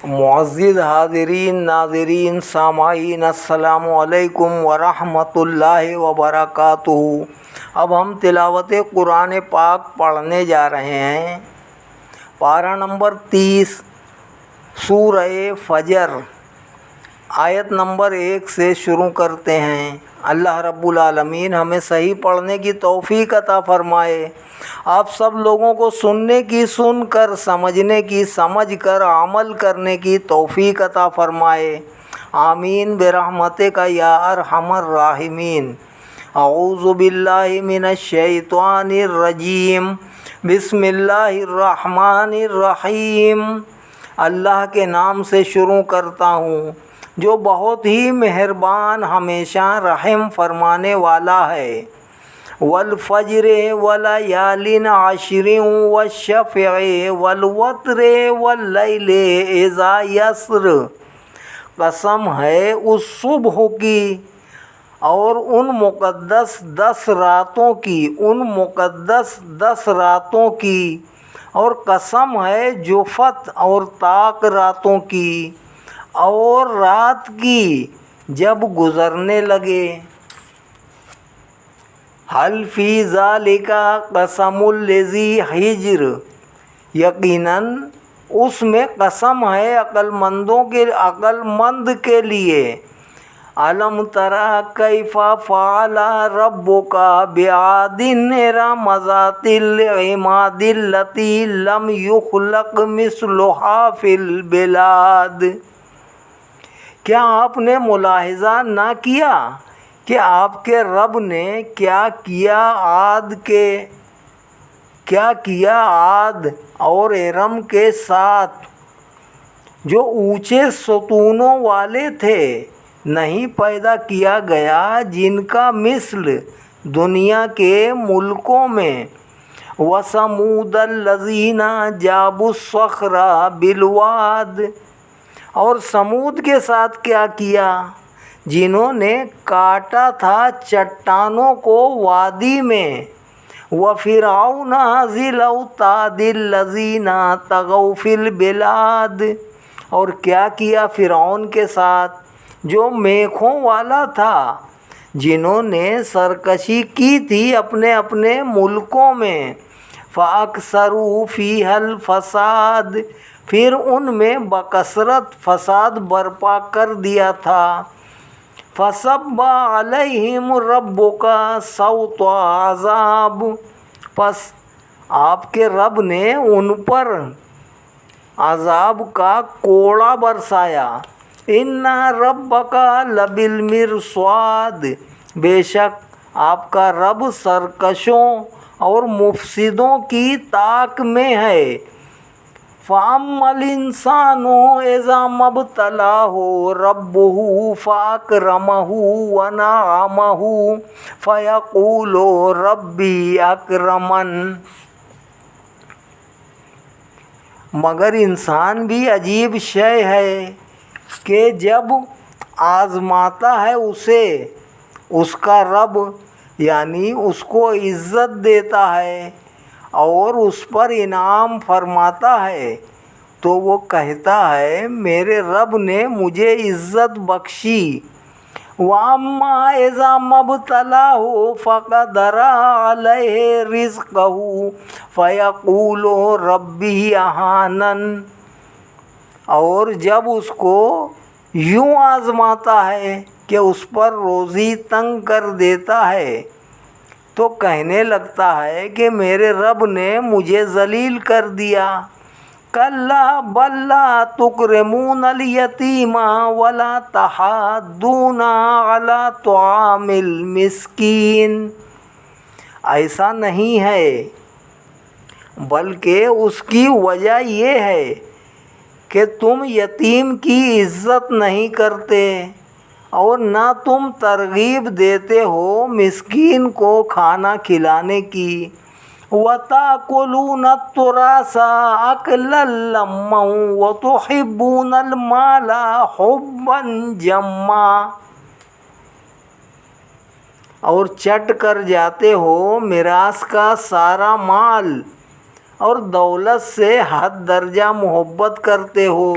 معزز حاضرین ناظرین سامعین السلام علیکم ورحمۃ اللہ وبرکاتہ۔ اب ہم تلاوت قرآن پاک پڑھنے جا رہے ہیں۔ پارہ نمبر 30 سورہ فجر آیت نمبر 1 سے شروع کرتے ہیں۔ اللہ رب العالمین ہمیں صحیح پڑھنے کی توفیق عطا فرمائے، آپ سب لوگوں کو سننے کی سن کر، سمجھنے کی سمجھ کر، عمل کرنے کی توفیق عطا فرمائے، آمین برحمتک یا ارحم الراحمین۔ اعوذ باللہ من الشیطان الرجیم، بسم اللہ الرحمن الرحیم۔ اللہ کے نام سے شروع کرتا ہوں جو بہت ہی مہربان، ہمیشہ رحم فرمانے والا ہے۔ والفجر ولیال عشر والشفع والوتر واللیل اذا یسر، قسم ہے اس صبح کی اور ان مقدس 10 راتوں کی، ان مقدس 10 راتوں کی، اور قسم ہے جفت اور طاق راتوں کی، اور رات کی جب گزرنے لگے۔ حل فی ذالک قسم الذی حجر، یقیناً اس میں قسم ہے عقل مند کے لیے۔ الم تری کیف فعل ربک بعاد ارم ذات العماد التی لم یخلق مثلها فی البلاد، کیا آپ نے ملاحظہ نہ کیا کہ آپ کے رب نے کیا کیا عاد اور ارم کے ساتھ جو اونچے ستونوں والے تھے، نہیں پیدا کیا گیا جن کا مثل دنیا کے ملکوں میں۔ وَثَمُودَ الَّذِينَ جَابُوا الصَّخْرَ بِالْوَادِ، اور سمود کے ساتھ کیا کیا جنہوں نے کاٹا تھا چٹانوں کو وادی میں۔ وَفِرْعَوْنَ ذِي الْأَوْتَادِ الَّذِينَ طَغَوْا فِي الْبِلَادِ، اور کیا فرعون کے ساتھ جو میخوں والا تھا، جنہوں نے سرکشی کی تھی اپنے اپنے ملکوں میں۔ فَأَكْثَرُوا فِيهَا الْفَسَادَ، پھر ان میں بکثرت فساد برپا کر دیا تھا۔ فَصَبَّ عَلَيْهِمْ رَبُّكَ صَوْتَ عَذَابٍ، پس آپ کے رب نے ان پر عذاب کا کوڑا برسایا۔ إِنَّ رَبَّكَ لَبِالْمِرْصَادِ، بے شک آپ کا رب سرکشوں اور مفسدوں کی طاق میں ہے۔ فَأَمَّا الْإِنسَانُ إِذَا مَا ابْتَلَاهُ رَبُّهُ فَأَكْرَمَهُ وَنَعَّمَهُ فَيَقُولُ رَبِّي أَكْرَمَنِ، مگر انسان بھی عجیب شے ہے کہ جب آزماتا ہے اسے اس کا رب، یعنی اس کو عزت دیتا ہے اور اس پر انعام فرماتا ہے، تو وہ کہتا ہے میرے رب نے مجھے عزت بخشی۔ وَأَمَّا إِذَا مَا ابْتَلَاهُ فَقَدَرَ عَلَيْهِ رِزْقَهُ فَيَقُولُ رَبِّي أَهَانَنِ، اور جب اس کو یوں آزماتا ہے کہ اس پر روزی تنگ کر دیتا ہے، تو کہنے لگتا ہے کہ میرے رب نے مجھے ذلیل کر دیا۔ کَلَّا بَل لَّا تُکْرِمُونَ الْیَتِیمَ وَلَا تَحَاضُّونَ عَلَىٰ طَعَامِ الْمِسْکِین، ایسا نہیں ہے، بلکہ اس کی وجہ یہ ہے کہ تم یتیم کی عزت نہیں کرتے اور نہ تم ترغیب دیتے ہو مسکین کو کھانا کھلانے کی۔ وَتَأْكُلُونَ التُّرَاثَ أَكْلًا لَمًّا وَتُحِبُّونَ الْمَالَ حُبًّا جَمًّا، اور چٹ کر جاتے ہو میراث کا سارا مال اور دولت سے حد درجہ محبت کرتے ہو۔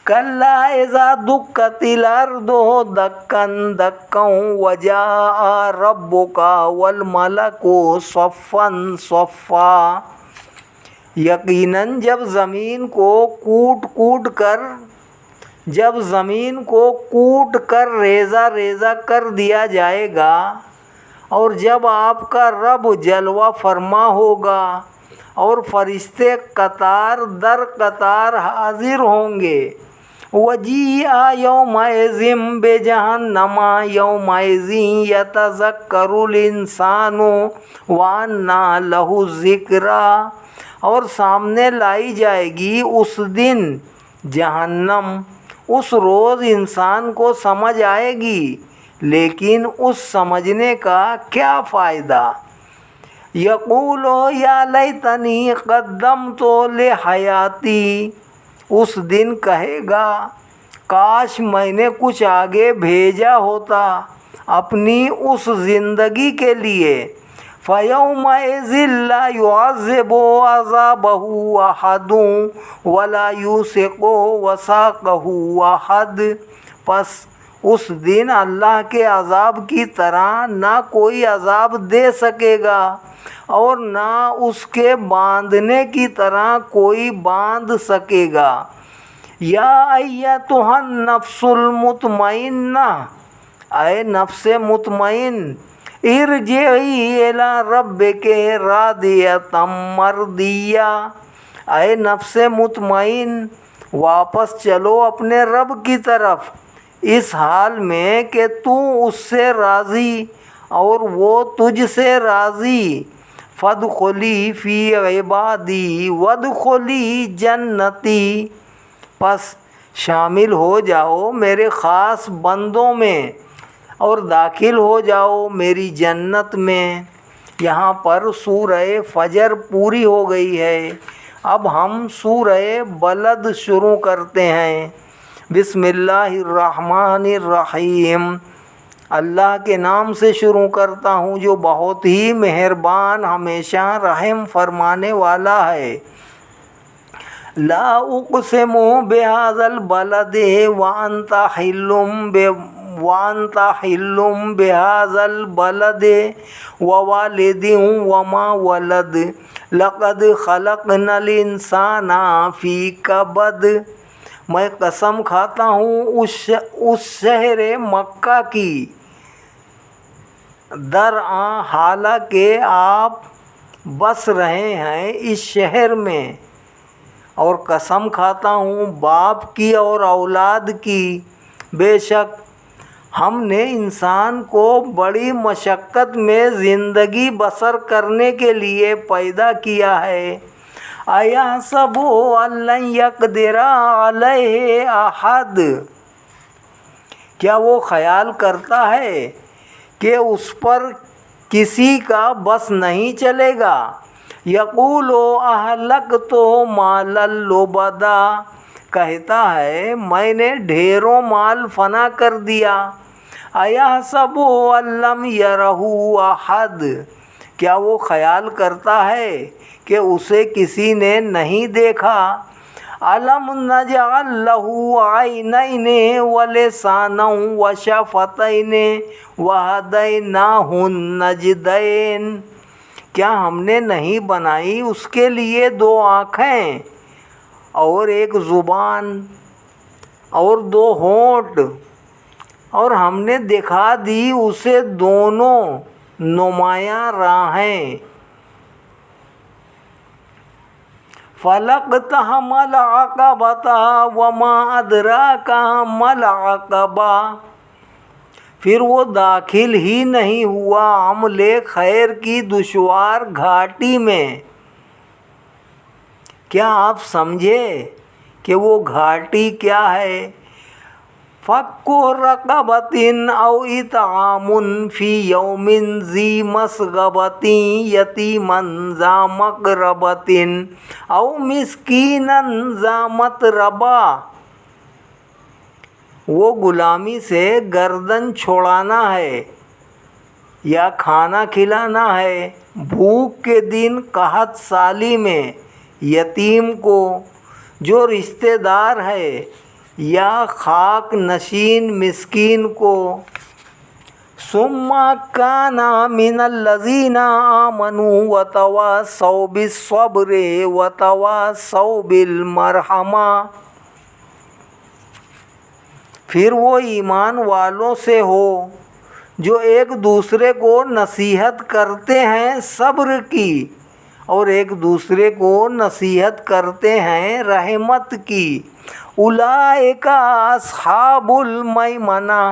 کلا اذا دکت الارض دکا دکا وجاء ربک والملک صفا صفا، یقیناً جب زمین کو کوٹ کر ریزہ ریزہ کر دیا جائے گا، اور جب آپ کا رب جلوہ فرما ہوگا اور فرشتے قطار در قطار حاضر ہوں گے، وَجِيءَ يَوْمَئِذٍ بِجَهَنَّمَ يَوْمَئِذٍ يَتَذَكَّرُ الْإِنسَانُ وَأَنَّىٰ لَهُ الذِّكْرَىٰ، اور سامنے لائی جائے گی اس دن جہنم، اس روز انسان کو سمجھ آئے گی، لیکن اس سمجھنے کا کیا فائدہ؟ یقول یا لیتنی قدمت لحیاتی، اس دن کہے گا کاش میں نے کچھ آگے بھیجا ہوتا اپنی اس زندگی کے لیے۔ فَيَوْمَئِذٍ لَا يُعَذِّبُ عَذَابَهُ أَحَدٌ وَلَا يُوثِقُ وَثَاقَهُ أَحَدٌ، پس اس دن اللہ کے عذاب کی طرح نہ کوئی عذاب دے سکے گا اور نہ اس کے باندھنے کی طرح کوئی باندھ سکے گا۔ یا ایتھا النفس المطمئنہ، اے نفس مطمئن، ارجعی الی ربک راضیۃ مرضیہ، اے نفس مطمئن واپس چلو اپنے رب کی طرف اس حال میں کہ تو اس سے راضی اور وہ تجھ سے راضی۔ فادخلی فی عبادی وادخلی جنتی، پس شامل ہو جاؤ میرے خاص بندوں میں اور داخل ہو جاؤ میری جنت میں۔ یہاں پر سورہ فجر پوری ہو گئی ہے۔ اب ہم سورہ بلد شروع کرتے ہیں۔ بسم اللہ الرحمن الرحیم، اللہ کے نام سے شروع کرتا ہوں جو بہت ہی مہربان ہمیشہ رحم فرمانے والا ہے۔ لا اقسم بهذا البلد وانت حل بهذا البلد ووالد وما ولد لقد خلقنا الانسان فی کبد، میں قسم کھاتا ہوں اس شہر مکہ کی، درآں حالانکہ آپ بس رہے ہیں اس شہر میں، اور قسم کھاتا ہوں باپ کی اور اولاد کی، بے شک ہم نے انسان کو بڑی مشقت میں زندگی بسر کرنے کے لیے پیدا کیا ہے۔ ایحسب ان لن یقدر علیہ احد، کیا وہ خیال کرتا ہے کہ اس پر کسی کا بس نہیں چلے گا؟ یقول اہلکت مالا لبدا، کہتا ہے میں نے ڈھیروں مال فنا کر دیا۔ ایحسب ان لم یرہ احد، کیا وہ خیال کرتا ہے کہ اسے کسی نے نہیں دیکھا؟ الم نجعل لہ عینین ولسانا وشفتین وہدیناہ النجدین، کیا ہم نے نہیں بنائی اس کے لیے دو آنکھیں اور ایک زبان اور دو ہونٹ، اور ہم نے دکھا دی اسے دونوں نمایاں راہیں۔ فلاقتحم العقبۃ وما ادراک ما العقبہ، پھر وہ داخل ہی نہیں ہوا عمل خیر کی دشوار گھاٹی میں۔ کیا آپ سمجھے کہ وہ گھاٹی کیا ہے؟ فَكُّ رَقَبَةٍ أَوْ إِطْعَامٌ فِي يَوْمٍ ذِي مَسْغَبَةٍ يَتِيمًا ذَا مَقْرَبَةٍ أَوْ مِسْكِينًا ذَا مَتْرَبَةٍ، وہ غلامی سے گردن چھڑانا ہے یا کھانا کھلانا ہے بھوک کے دن قحط سالی میں، یتیم کو جو رشتہ دار ہے یا خاک نشین مسکین کو۔ ثم کان من الذین آمنوا وتواصوا بالصبر وتواصوا بالمرحمہ، پھر وہ ایمان والوں سے ہو جو ایک دوسرے کو نصیحت کرتے ہیں صبر کی اور ایک دوسرے کو نصیحت کرتے ہیں رحمت کی۔ اولئک اصحاب المیمنہ،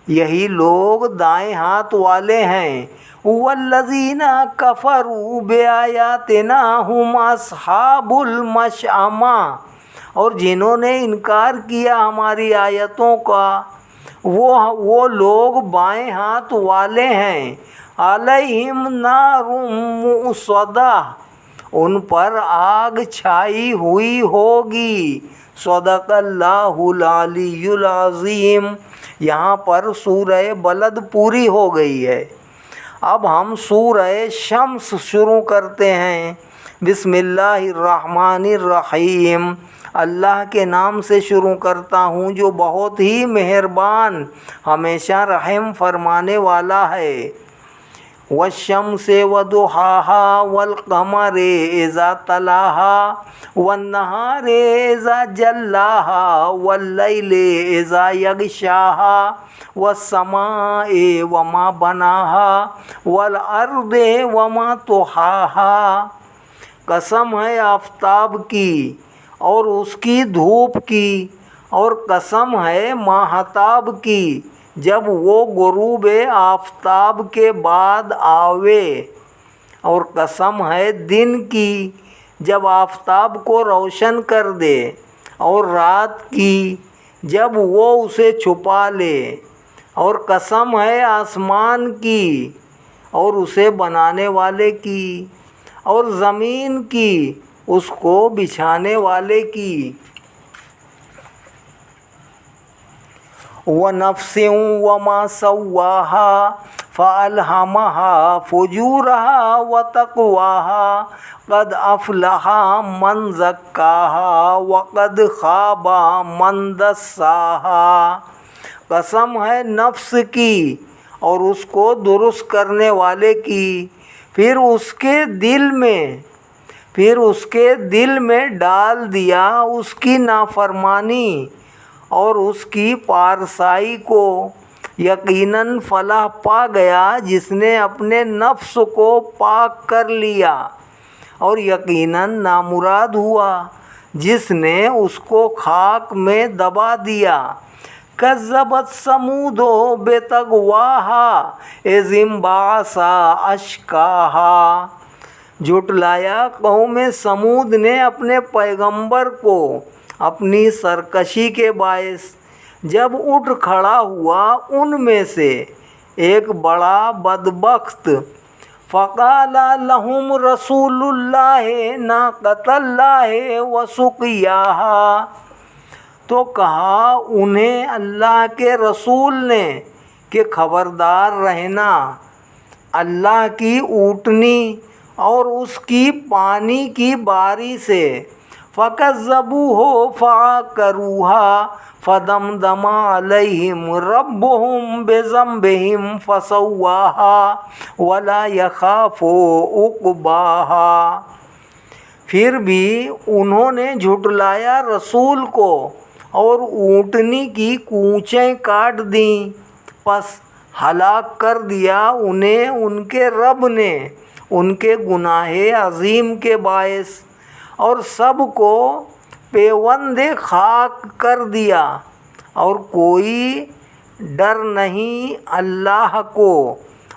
یہی لوگ دائیں ہاتھ والے ہیں۔ والذین کفروا بآیاتنا ہم اصحاب المشأمہ، اور جنہوں نے انکار کیا ہماری آیتوں کا وہ لوگ بائیں ہاتھ والے ہیں۔ علیہم نار مؤصدہ، ان پر آگ چھائی ہوئی ہوگی۔ صدق اللہ العلی العظیم۔ یہاں پر سورہ بلد پوری ہو گئی ہے۔ اب ہم سورہ شمس شروع کرتے ہیں۔ بسم اللہ الرحمن الرحیم۔ اللہ کے نام سے شروع کرتا ہوں جو بہت ہی مہربان ہمیشہ رحم فرمانے والا ہے۔ والشمس وضحاها والقمر اذا تلاها والنهار اذا جلاها والليل اذا يغشاها والسماء وما بناها والارض وما طحاها، قسم ہے آفتاب کی اور اس کی دھوپ کی، اور قسم ہے ماہتاب کی جب وہ غروب آفتاب کے بعد آوے، اور قسم ہے دن کی جب آفتاب کو روشن کر دے، اور رات کی جب وہ اسے چھپا لے، اور قسم ہے آسمان کی اور اسے بنانے والے کی، اور زمین کی اس کو بچھانے والے کی۔ وَنَفْسٍ وَمَا سَوَّاهَا فَأَلْهَمَهَا فُجُورَهَا وَتَقْوَاهَا قَدْ أَفْلَحَ مَنْ زَكَّاهَا وَقَدْ خَابَ مَنْ دَسَّاهَا، قسم ہے نفس کی اور اس کو درست کرنے والے کی، پھر اس کے دل میں ڈال دیا اس کی نافرمانی اور اس کی پارسائی کو۔ یقیناً فلاح پا گیا جس نے اپنے نفس کو پاک کر لیا، اور یقیناً نامراد ہوا جس نے اس کو خاک میں دبا دیا۔ کذبت ثمود بطغواها اذ انبعث اشقاها، جھٹلایا قوم سمود نے اپنے پیغمبر کو اپنی سرکشی کے باعث جب اٹھ کھڑا ہوا ان میں سے ایک بڑا بدبخت۔ فقال لهم رسول اللہ ناقۃ اللہ وسقیاها، تو کہا انہیں اللہ کے رسول نے کہ خبردار رہنا اللہ کی اونٹنی اور اس کی پانی کی باری سے۔ فَكَذَّبُوهُ فَعَقَرُوهَا فَدَمْدَمَ عَلَيْهِمْ رَبُّهُمْ بِذَنبِهِمْ فَسَوَّاهَا وَلَا يَخَافُ عُقْبَاهَا، پھر بھی انہوں نے جھٹلایا رسول کو اور اونٹنی کی کونچیں کاٹ دیں، پس ہلاک کر دیا انہیں ان کے رب نے ان کے گناہ عظیم کے باعث، اور سب کو پیوند خاک کر دیا، اور کوئی ڈر نہیں اللہ کو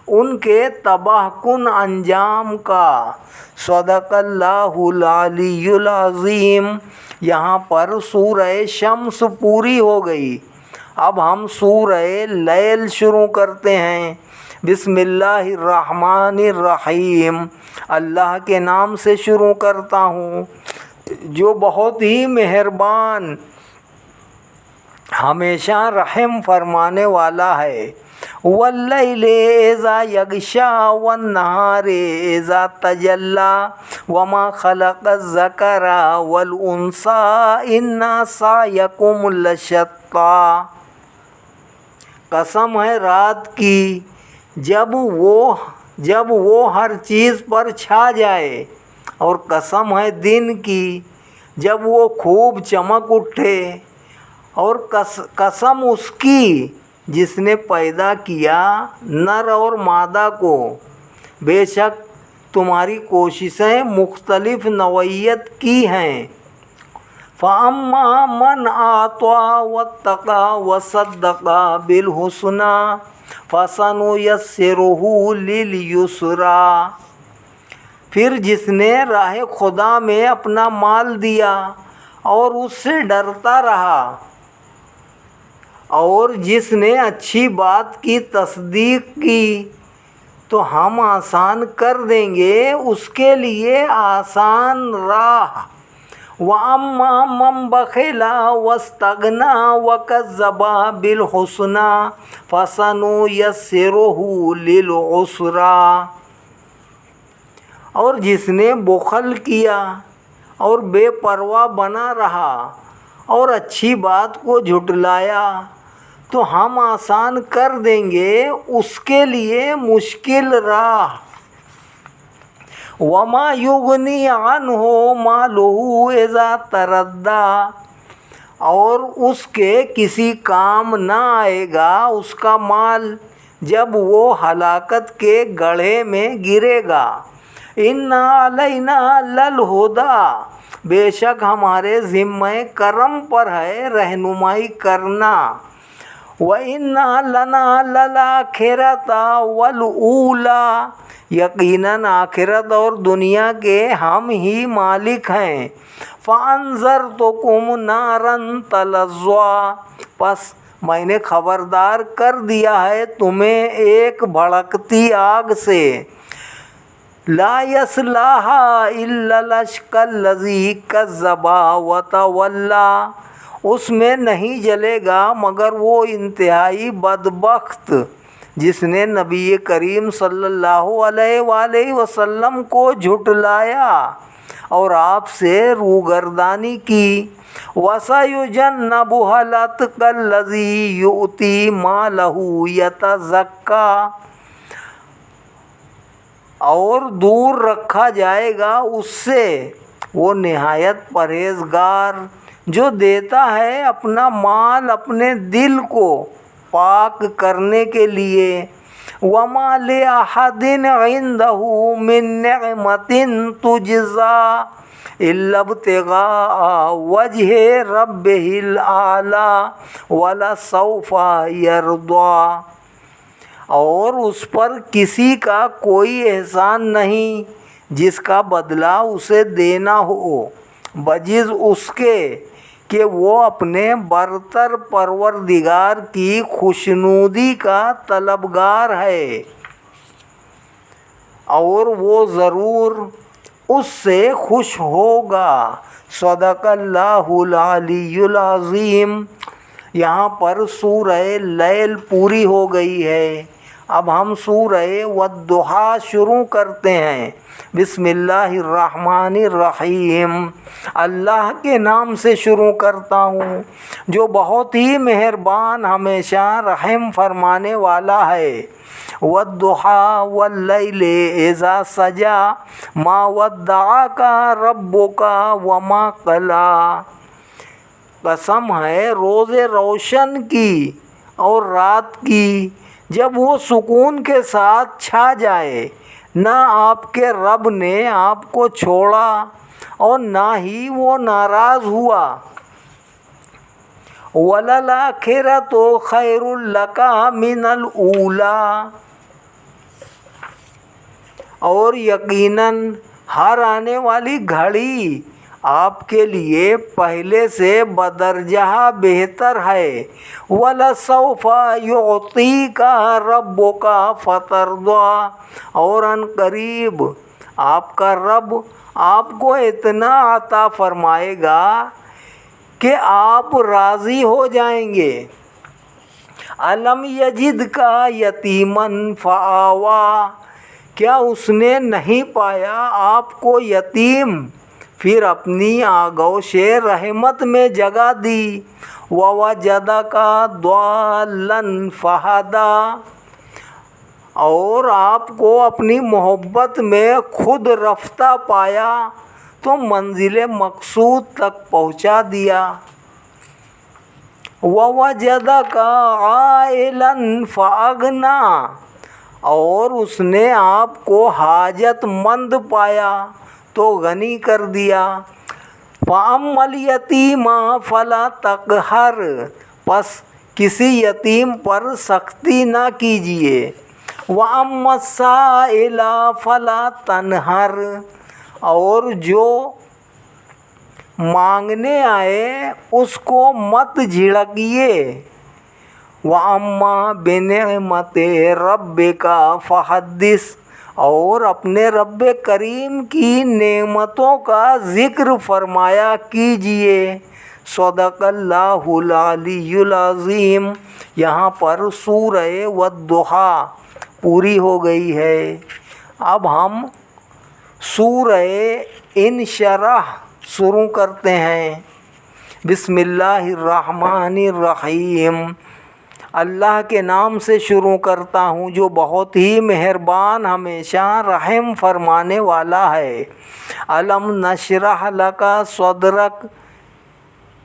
ان کے تباہ کن انجام کا۔ صدق اللہ العلی العظیم۔ یہاں پر سورہ شمس پوری ہو گئی۔ اب ہم سورہ لیل شروع کرتے ہیں۔ بسم اللہ الرحمن الرحیم۔ اللہ کے نام سے شروع کرتا ہوں جو بہت ہی مہربان ہمیشہ رحم فرمانے والا ہے۔ واللیل اذا یغشا والنہار اذا تجلی وما خلق الذکر والانثی ان سعیکم لشتی۔ قسم ہے رات کی جب وہ ہر چیز پر چھا جائے، اور قسم ہے دن کی جب وہ خوب چمک اٹھے، اور قسم اس کی جس نے پیدا کیا نر اور مادہ کو، بے شک تمہاری کوششیں مختلف نوعیت کی ہیں۔ فَأَمَّا مَنْ أَعْطَىٰ وَاتَّقَىٰ وَصَدَّقَ بِالْحُسْنَىٰ فَسَنُيَسِّرُهُ لِلْيُسْرَىٰ۔ پھر جس نے راہ خدا میں اپنا مال دیا اور اس سے ڈرتا رہا، اور جس نے اچھی بات کی تصدیق کی، تو ہم آسان کر دیں گے اس کے لیے آسان راہ۔ وَأَمَّا مَن بَخِلَ وَاسْتَغْنَىٰ وَكَذَّبَ بِالْحُسْنَىٰ فَسَنُيَسِّرُهُ لِلْعُسْرَىٰ۔ اور جس نے بخل کیا اور بے پرواہ بنا رہا اور اچھی بات کو جھٹلایا، تو ہم آسان کر دیں گے اس کے لیے مشکل راہ۔ وَمَا يُغْنِي عَنْهُ مَالُهُ إِذَا تَرَدَّىٰ۔ اور اس کے کسی کام نہ آئے گا اس کا مال جب وہ ہلاکت کے گڑھے میں گرے گا۔ إِنَّ عَلَيْنَا لَلْهُدَىٰ۔ بے شک ہمارے ذمہ کرم پر ہے رہنمائی کرنا۔ وَإِنَّ لَنَا لَلْآخِرَةَ وَالْأُولَىٰ۔ یقیناً آخرت اور دنیا کے ہم ہی مالک ہیں۔ فَأَنذَرْتُكُمْ نَارًا تَلَظَّىٰ۔ پس میں نے خبردار کر دیا ہے تمہیں ایک بھڑکتی آگ سے۔ لَا يَصْلَاهَا إِلَّا الْأَشْقَى الَّذِي كَذَّبَ وَتَوَلَّىٰ۔ اس میں نہیں جلے گا مگر وہ انتہائی بدبخت جس نے نبی کریم صلی اللہ علیہ وآلہ وسلم کو جھٹلایا اور آپ سے روگردانی کی۔ وَسَيُجَنَّبُهَا الْأَتْقَى الَّذِي يُؤْتِي مَالَهُ يَتَزَكَّىٰ۔ اور دور رکھا جائے گا اس سے وہ نہایت پرہیزگار جو دیتا ہے اپنا مال اپنے دل کو پاک کرنے کے لیے۔ وَمَا لِأَحَدٍ عِندَهُ مِن نِّعْمَةٍ تُجْزَىٰ إِلَّا ابْتِغَاءَ وَجْهِ رَبِّهِ الْأَعْلَىٰ وَلَسَوْفَ يَرْضَىٰ۔ اور اس پر کسی کا کوئی احسان نہیں جس کا بدلہ اسے دینا ہو بجز اس کے کہ وہ اپنے برتر پروردگار کی خوشنودی کا طلبگار ہے، اور وہ ضرور اس سے خوش ہوگا۔ صدق اللہ العلی العظیم۔ یہاں پر سورہ لیل پوری ہو گئی ہے۔ اب ہم سورہ والضحیٰ شروع کرتے ہیں۔ بسم اللہ الرحمن الرحیم۔ اللہ کے نام سے شروع کرتا ہوں جو بہت ہی مہربان ہمیشہ رحم فرمانے والا ہے۔ والضحیٰ واللیل اذا سجی ما ودعک ربک وما قلی۔ قسم ہے روز روشن کی اور رات کی جب وہ سکون کے ساتھ چھا جائے، نہ آپ کے رب نے آپ کو چھوڑا اور نہ ہی وہ ناراض ہوا۔ وَلَلْآخِرَةُ خَيْرٌ لَكَ مِنَ الْأُولَىٰ۔ اور یقیناً ہر آنے والی گھڑی آپ کے لیے پہلے سے بدرجہ بہتر ہے۔ وَلَسَوْفَ يُعْطِيكَ رَبُّكَ فَتَرْضَىٰ۔ اور ان قریب آپ کا رب آپ کو اتنا عطا فرمائے گا کہ آپ راضی ہو جائیں گے۔ علم یجد کا یتیمن فآوا، کیا اس نے نہیں پایا آپ کو یتیم پھر اپنی آغوش رحمت میں جگہ دی۔ ووجدک ضالا فہدی، اور آپ کو اپنی محبت میں خود رفتہ پایا تو منزل مقصود تک پہنچا دیا۔ ووجدک عائلا فاغنی، اور اس نے آپ کو حاجت مند پایا تو غنی کر دیا۔ فَأَمَّا الْيَتِيمَ فَلَا تَقْهَرْ، پس کسی یتیم پر سختی نہ کیجیے۔ وَأَمَّا السَّائِلَ فَلَا تَنْهَرْ، اور جو مانگنے آئے اس کو مت جھڑکیے۔ وَأَمَّا بِنِعْمَتِ رَبِّكَ فَحَدِّثْ، اور اپنے رب کریم کی نعمتوں کا ذکر فرمایا کیجیے۔ صدق اللہ العلی العظیم۔ یہاں پر سورہ والضحیٰ پوری ہو گئی ہے۔ اب ہم سورہ انشرح شروع کرتے ہیں۔ بسم اللہ الرحمن الرحیم۔ اللہ کے نام سے شروع کرتا ہوں جو بہت ہی مہربان ہمیشہ رحم فرمانے والا ہے۔ الم نشرح لک صدرک،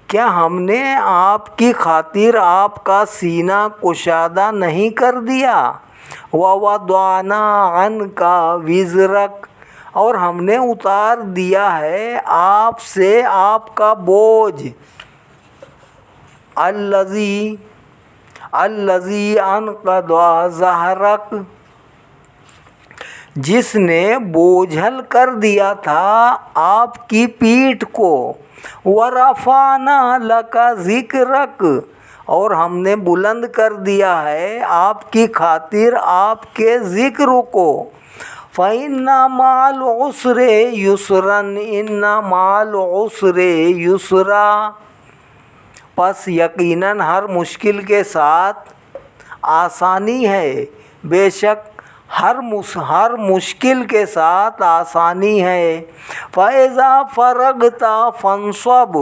کیا ہم نے آپ کی خاطر آپ کا سینہ کشادہ نہیں کر دیا؟ ووضعنا عنک وزرک، اور ہم نے اتار دیا ہے آپ سے آپ کا بوجھ۔ الذی انقض ظہرک، جس نے بوجھل کر دیا تھا آپ کی پیٹھ کو۔ ورفعنا لک ذکرک، اور ہم نے بلند کر دیا ہے آپ کی خاطر آپ کے ذکر کو۔ فَإِنَّ مَعَ الْعُسْرِ يُسْرًا، إِنَّ مَعَ الْعُسْرِ يُسْرًا، پس یقیناً ہر مشکل کے ساتھ آسانی ہے، بے شک ہر مشکل کے ساتھ آسانی ہے۔ فَإِذَا فَرَغْتَ فَانصَبْ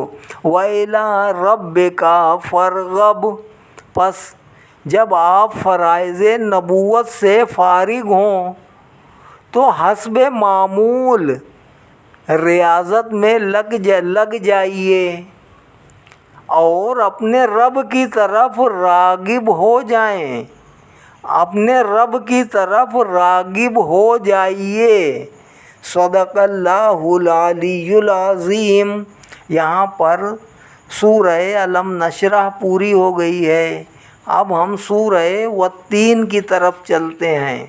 وَإِلَىٰ رَبِّكَ فَارْغَب، پس جب آپ فرائض نبوت سے فارغ ہوں تو حسب معمول ریاضت میں لگ جائیے اور اپنے رب کی طرف راغب ہو جائیں، اپنے رب کی طرف راغب ہو جائیے۔ صدق اللہ العلی العظیم۔ یہاں پر سورہ الم نشرح پوری ہو گئی ہے۔ اب ہم سورہ والتین کی طرف چلتے ہیں۔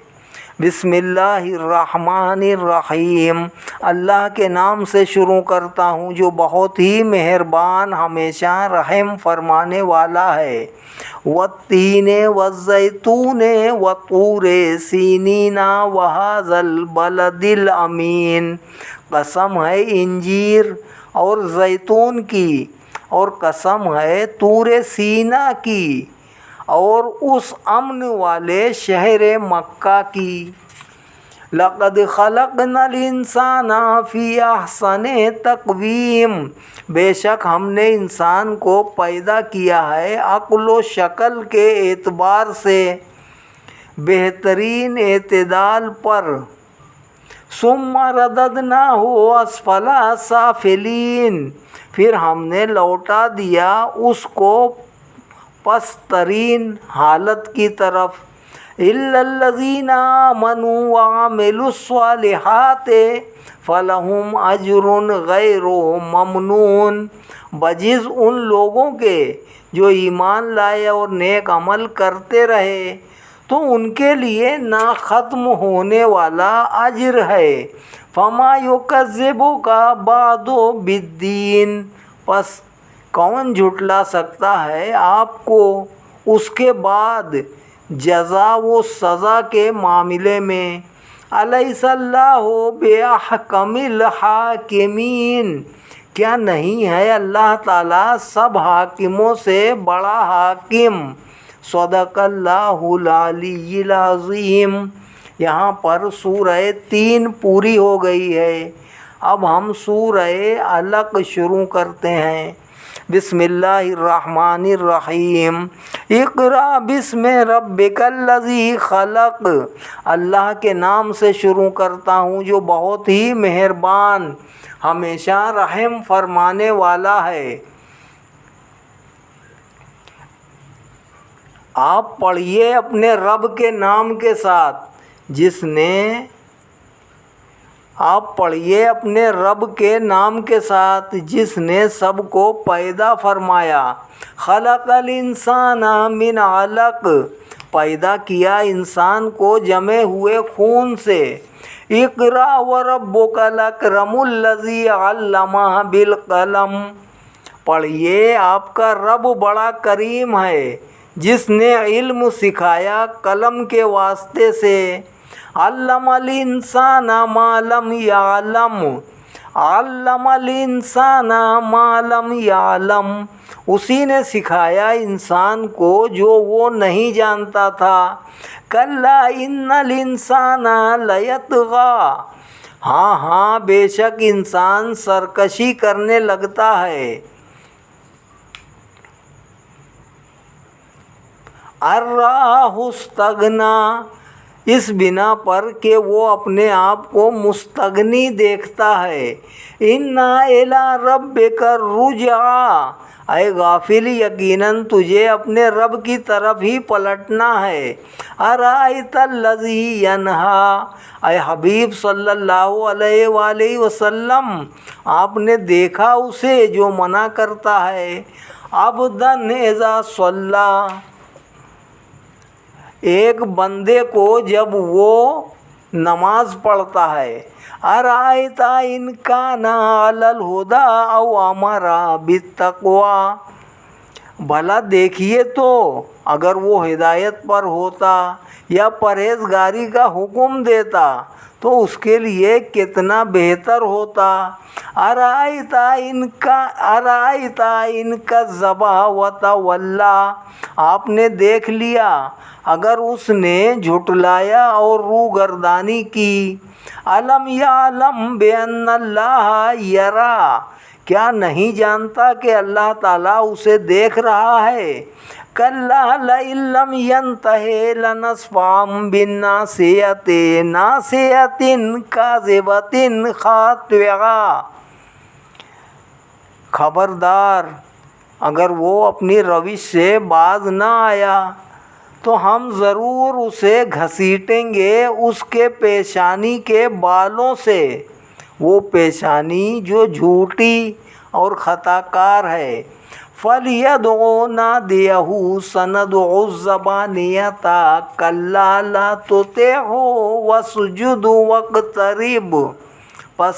بسم اللہ الرحمن الرحیم۔ اللہ کے نام سے شروع کرتا ہوں جو بہت ہی مہربان ہمیشہ رحم فرمانے والا ہے۔ والتین والزیتون وطور سینین وہذا البلد الامین، قسم ہے انجیر اور زیتون کی، اور قسم ہے طور سینا کی، اور اس امن والے شہر مکہ کی۔ لقد خلقنا الانسان فی احسن تقویم، بے شک ہم نے انسان کو پیدا کیا ہے عقل و شکل کے اعتبار سے بہترین اعتدال پر۔ ثم رددناہ اسفل سافلین، پھر ہم نے لوٹا دیا اس کو پست ترین حالت کی طرف۔ الا الذین آمنوا وعملوا الصالحات فلہم اجر غیر ممنون، بجز ان لوگوں کے جو ایمان لائے اور نیک عمل کرتے رہے تو ان کے لیے نہ ختم ہونے والا اجر ہے۔ فما یکذبک بعد بالدین، پس کون جھٹلا سکتا ہے آپ کو اس کے بعد جزا و سزا کے معاملے میں۔ الیس اللہ باحکم الحاکمین، کیا نہیں ہے اللہ تعالیٰ سب حاکموں سے بڑا حاکم۔ صدق اللہ العلی العظیم۔ یہاں پر سورہ 3 پوری ہو گئی ہے۔ اب ہم سورہ علق شروع کرتے ہیں۔ بسم اللہ الرحمن الرحیم۔ اقرأ بسم ربک الذی خلق۔ اللہ کے نام سے شروع کرتا ہوں جو بہت ہی مہربان، ہمیشہ رحم فرمانے والا ہے۔ آپ پڑھیے اپنے رب کے نام کے ساتھ جس نے اپنے رب کے نام کے ساتھ جس نے سب کو پیدا فرمایا۔ خلق الانسان من علق، پیدا کیا انسان کو جمے ہوئے خون سے۔ اقرأ وربک الاکرم الذی علم بالقلم، پڑھیے آپ کا رب بڑا کریم ہے جس نے علم سکھایا قلم کے واسطے سے۔ علم الانسان ما لم یعلم، علم الانسان ما لم یعلم، اسی نے سکھایا انسان کو جو وہ نہیں جانتا تھا۔ کلا ان الانسان لیطغی، ہاں بے شک انسان سرکشی کرنے لگتا ہے۔ الرآہ استغنی، اس بنا پر کہ وہ اپنے آپ کو مستغنی دیکھتا ہے۔ انا الی ربک الرجعی، اے غافل یقیناً تجھے اپنے رب کی طرف ہی پلٹنا ہے۔ ارأیت الذی ینہی، اے حبیب صلی اللہ علیہ وآلہ وسلم آپ نے دیکھا اسے جو منع کرتا ہے۔ عبدا اذا صلی، ایک بندے کو جب وہ نماز پڑھتا ہے۔ ارأیت ان کان علی الہدی او امر بالتقوی، بھلا دیکھیے تو اگر وہ ہدایت پر ہوتا یا پرہیزگاری کا حکم دیتا تو اس کے لیے کتنا بہتر ہوتا۔ ارأیت ان کذب وتولی، آپ نے دیکھ لیا اگر اس نے جھٹلایا اور روگردانی کی۔ الم یعلم بان اللہ یری، کیا نہیں جانتا کہ اللہ تعالیٰ اسے دیکھ رہا ہے۔ کلا لئن لم ینتہ لنصفعا بالناصیۃ، ناصیۃ کاذبۃ خاطئہ، خبردار اگر وہ اپنی روش سے باز نہ آیا تو ہم ضرور اسے گھسیٹیں گے اس کے پیشانی کے بالوں سے، وہ پیشانی جو جھوٹی اور خطا کار ہے۔ فَلْيَدْعُ نَادِيَهُ سَنَدْعُ الزَّبَانِيَةَ كَلَّا لَا تُطِعْهُ وَاسْجُدْ وَاقْتَرِب، پس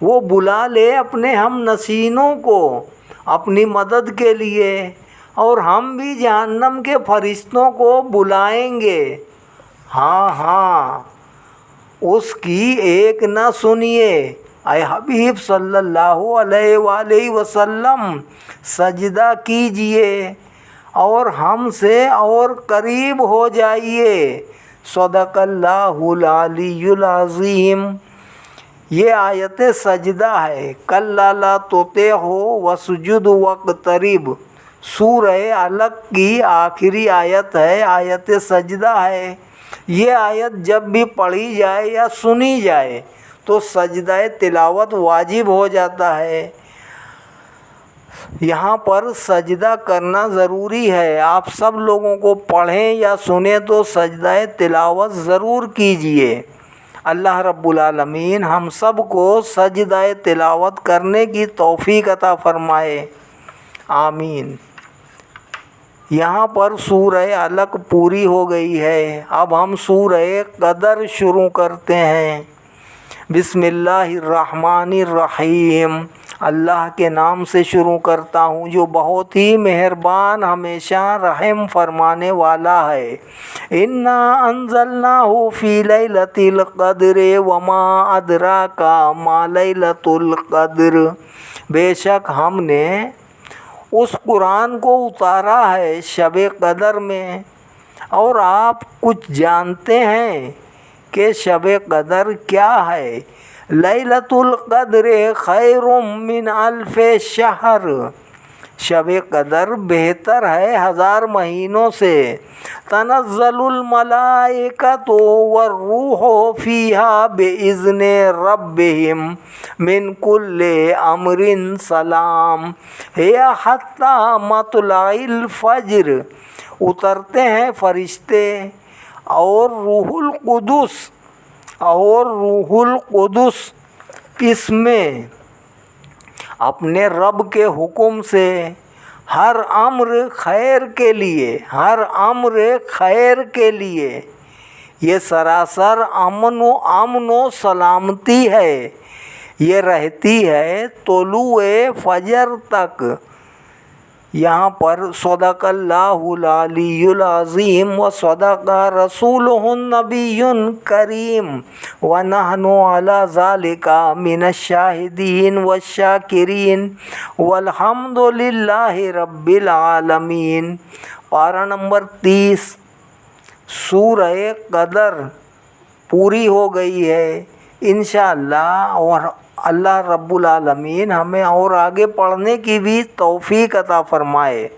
وہ بلا لے اپنے ہم نشینوں کو اپنی مدد کے لیے، اور ہم بھی جہنم کے فرشتوں کو بلائیں گے۔ ہاں اس کی ایک نہ سنیے۔ اے حبیب صلی اللہ علیہ وآلہ وسلم سجدہ کیجئے اور ہم سے اور قریب ہو جائیے۔ صدق اللہ العلی العظیم۔ یہ آیت سجدہ ہے۔ کلا لا تطعہ واسجد واقترب، سورہ علق کی آخری آیت ہے، آیت سجدہ ہے۔ یہ آیت جب بھی پڑھی جائے یا سنی جائے تو سجدہ تلاوت واجب ہو جاتا ہے۔ یہاں پر سجدہ کرنا ضروری ہے۔ آپ سب لوگوں کو پڑھیں یا سنیں تو سجدہ تلاوت ضرور کیجئے۔ اللہ رب العالمین ہم سب کو سجدہ تلاوت کرنے کی توفیق عطا فرمائے، آمین۔ یہاں پر سورہ علق پوری ہو گئی ہے۔ اب ہم سورہ قدر شروع کرتے ہیں۔ بسم اللہ الرحمن الرحیم، اللہ کے نام سے شروع کرتا ہوں جو بہت ہی مہربان، ہمیشہ رحم فرمانے والا ہے۔ انا انزلناہ فی لیلۃ القدر وما ادراک ما لیلۃ القدر، بے شک ہم نے اس قرآن کو اتارا ہے شب قدر میں، اور آپ کچھ جانتے ہیں کہ شب قدر کیا ہے؟ لیلۃ القدر خیر من الف شہر، شب قدر بہتر ہے 1000 مہینوں سے۔ تنزل الملائکۃ والروح فیہا بإذن ربہم من کل امر سلام ہی حتی مطلع الفجر، اترتے ہیں فرشتے اور روح القدس اس میں اپنے رب کے حکم سے، ہر امر خیر کے لیے، یہ سراسر امن و سلامتی ہے، یہ رہتی ہے طلوع فجر تک۔ یہاں پر صدق اللہ العلی العظیم و صدق رسولہ النبی الکریم ونحن علی ذالک من الشاہدین والشاکرین والحمد للہ رب العالمین۔ پارہ نمبر 30 سورہ قدر پوری ہو گئی ہے انشاءاللہ، اور اللہ رب العالمین ہمیں اور آگے پڑھنے کی بھی توفیق عطا فرمائے۔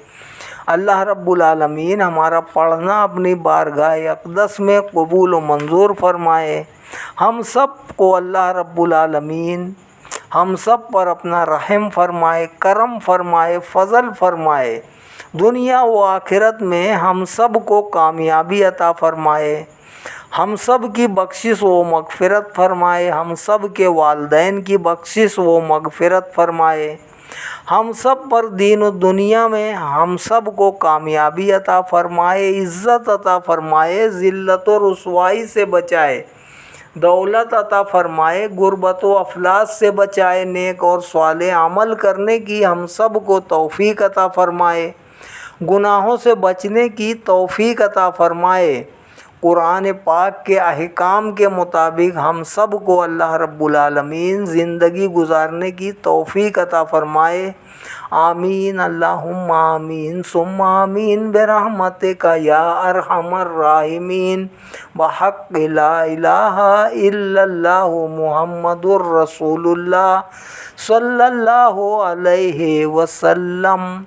اللہ رب العالمین ہمارا پڑھنا اپنی بارگاہ اقدس میں قبول و منظور فرمائے۔ ہم سب کو اللہ رب العالمین ہم سب پر اپنا رحم فرمائے، کرم فرمائے، فضل فرمائے، دنیا و آخرت میں ہم سب کو کامیابی عطا فرمائے، ہم سب کی بخشش و مغفرت فرمائے، ہم سب کے والدین کی بخشش و مغفرت فرمائے، ہم سب پر دین و دنیا میں ہم سب کو کامیابی عطا فرمائے، عزت عطا فرمائے، ذلت و رسوائی سے بچائے، دولت عطا فرمائے، غربت و افلاس سے بچائے، نیک اور صالح عمل کرنے کی ہم سب کو توفیق عطا فرمائے، گناہوں سے بچنے کی توفیق عطا فرمائے، قرآن پاک کے احکام کے مطابق ہم سب کو اللہ رب العالمین زندگی گزارنے کی توفیق عطا فرمائے۔ آمین اللہم آمین ثم آمین برحمتک یا ارحم الراحمین، بحق لا الہ الا اللہ محمد الرسول اللہ صلی اللہ علیہ وسلم۔